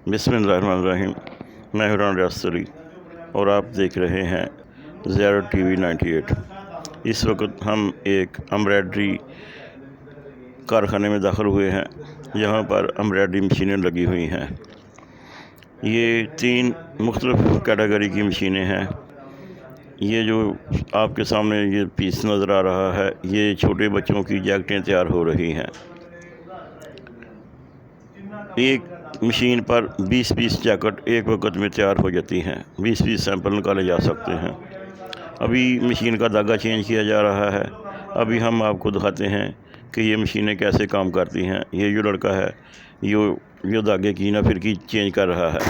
बिस्मिल्लाहिर्रहमानिर्रहीम। मैं हुरान रियासत और आप देख रहे हैं ज़ियारत टीवी 98। इस वक्त हम एक एम्ब्रॉयडरी कारखाने में दाखिल हुए हैं, जहाँ पर एम्ब्रॉयडरी मशीनें लगी हुई हैं। ये 3 मुख्तलिफ़ कैटेगरी की मशीनें हैं। ये जो आपके सामने ये पीस नज़र आ रहा है, ये छोटे बच्चों की जैकेटें तैयार हो रही हैं। एक मशीन पर 20 जैकेट एक वक्त में तैयार हो जाती हैं। 20 सैंपल निकाले जा सकते हैं। अभी मशीन का धागा चेंज किया जा रहा है। अभी हम आपको दिखाते हैं कि ये मशीनें कैसे काम करती हैं। ये जो लड़का है ये धागे की ना फिर की चेंज कर रहा है।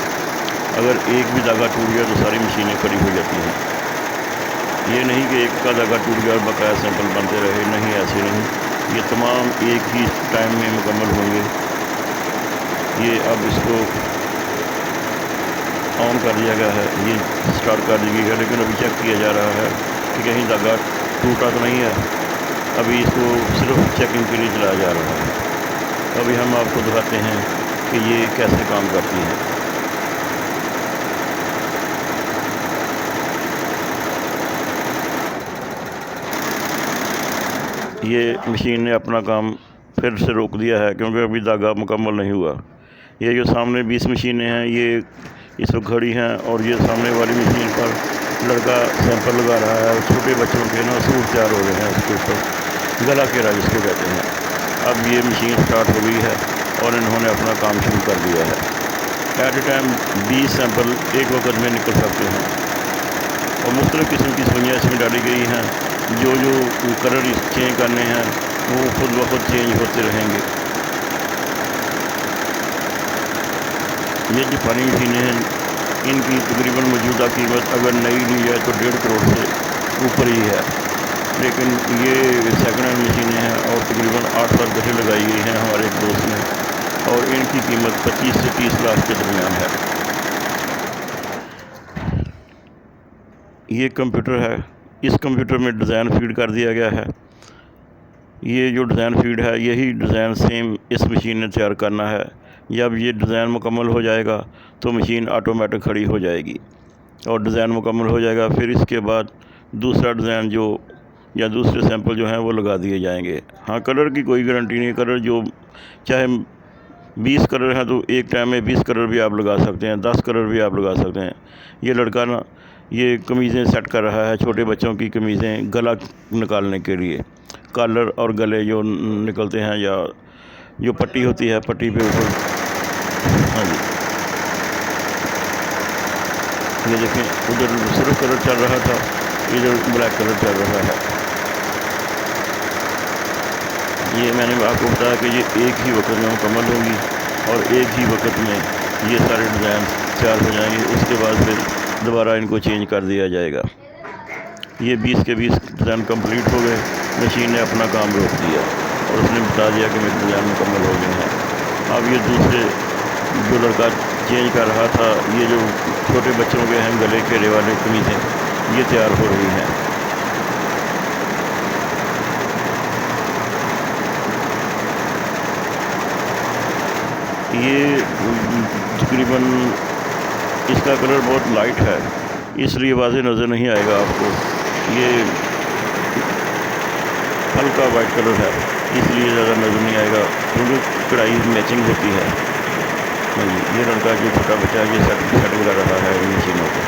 अगर एक भी धागा टूट गया तो सारी मशीनें खड़ी हो जाती हैं। ये नहीं कि एक का धागा टूट गया और बकाया सैंपल बनते रहे, नहीं, ऐसे नहीं। ये तमाम एक ही टाइम में मुकम्मल होंगे। ये अब इसको ऑन कर दिया गया है, ये स्टार्ट कर दी गई है, लेकिन अभी चेक किया जा रहा है कि कहीं धागा टूटा तो नहीं है। अभी इसको सिर्फ चेकिंग के लिए चलाया जा रहा है। अभी हम आपको दिखाते हैं कि ये कैसे काम करती है। ये मशीन ने अपना काम फिर से रोक दिया है, क्योंकि अभी धागा मुकम्मल नहीं हुआ। ये जो सामने 20 मशीनें हैं, ये इस वक्त खड़ी हैं, और ये सामने वाली मशीन पर लड़का सैंपल लगा रहा है। छोटे बच्चों के ना सूट तैयार हो रहे हैं, उसके ऊपर गला केरा जिसको कहते हैं। अब ये मशीन स्टार्ट हो गई है और इन्होंने अपना काम शुरू कर दिया है। एट ए टाइम 20 सैंपल एक वक्त में निकल सकते हैं, और मुख्तलिफ़ किस्म की सुइयाँ इसमें डाली गई हैं। जो कलर चेंज करने हैं वो खुद ब खुद चेंज होते रहेंगे। ये जो पानी मशीनें हैं, इनकी तकरीबन मौजूदा कीमत अगर नई ली जाए तो 1.5 करोड़ से ऊपर ही है। लेकिन ये सेकंड हैंड मशीनें हैं और तकरीबन 8 लाख रुपये लगाई गई हैं हमारे एक दोस्त ने, और इनकी कीमत 25 से 30 लाख के दरमियान है। ये कंप्यूटर है, इस कंप्यूटर में डिज़ाइन फीड कर दिया गया है। ये जो डिज़ाइन फीड है, यही डिज़ाइन सेम इस मशीन ने तैयार करना है। जब ये डिज़ाइन मुकम्मल हो जाएगा तो मशीन ऑटोमेटिक खड़ी हो जाएगी और डिज़ाइन मुकम्मल हो जाएगा। फिर इसके बाद दूसरा डिज़ाइन या दूसरे सैंपल जो हैं वो लगा दिए जाएंगे। हाँ, कलर की कोई गारंटी नहीं। कलर जो चाहे 20 कलर हैं तो एक टाइम में 20 कलर भी आप लगा सकते हैं, 10 कलर भी आप लगा सकते हैं। ये लड़का ना ये कमीज़ें सेट कर रहा है, छोटे बच्चों की कमीज़ें गला निकालने के लिए। कॉलर और गले जो निकलते हैं, या जो पट्टी होती है, पट्टी पे ऊपर। हाँ जी, ये देखें, उधर सिर्फ कलर चल रहा था, इधर ब्लैक कलर चल रहा है। ये मैंने आपको बताया कि ये एक ही वक्त में मुकम्मल होगी और एक ही वक्त में ये सारे डिज़ाइन तैयार हो जाएंगे। उसके बाद फिर दोबारा इनको चेंज कर दिया जाएगा। ये 20 के 20 डिज़ाइन कंप्लीट हो गए। मशीन ने अपना काम रोक दिया और उसने बता दिया कि मेरे डिज़ाइन मुकम्मल हो गए हैं। अब ये दूसरे जो लड़का चेंज कर रहा था, ये जो छोटे बच्चों के हैं गले घेरे वाले कमीज़ें, ये तैयार हो रही हैं। ये तकरीबन इसका कलर बहुत लाइट है, इसलिए वाज़ेह नज़र नहीं आएगा आपको। ये हल्का वाइट कलर है, इसलिए ज़्यादा नज़र नहीं आएगा, क्योंकि कढ़ाई मैचिंग होती है। हाँ जी, ये लड़का जो छोटा बच्चा है ये सेट लगा रहा है इन मशीनों को।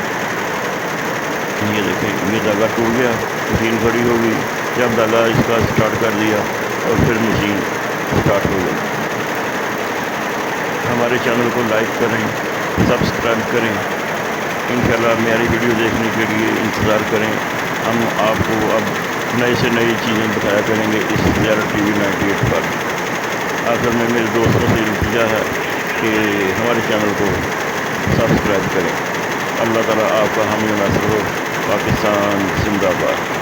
ये देखें, ये धागा टूट गया, मशीन खड़ी हो गई। जब धागा इसका स्टार्ट कर दिया और फिर मशीन स्टार्ट हो गई। हमारे चैनल को लाइक करें, सब्सक्राइब करें। इंशाल्लाह मेरी वीडियो देखने के लिए इंतज़ार करें। हम आपको अब नई से नई चीज़ें बताया करेंगे इस ज़ियारत टीवी 98 पर। आखिर में मेरे दोस्तों से इल्तिजा है कि हमारे चैनल को सब्सक्राइब करें। अल्लाह ताला आपका हामी नासर हो। पाकिस्तान जिंदाबाद।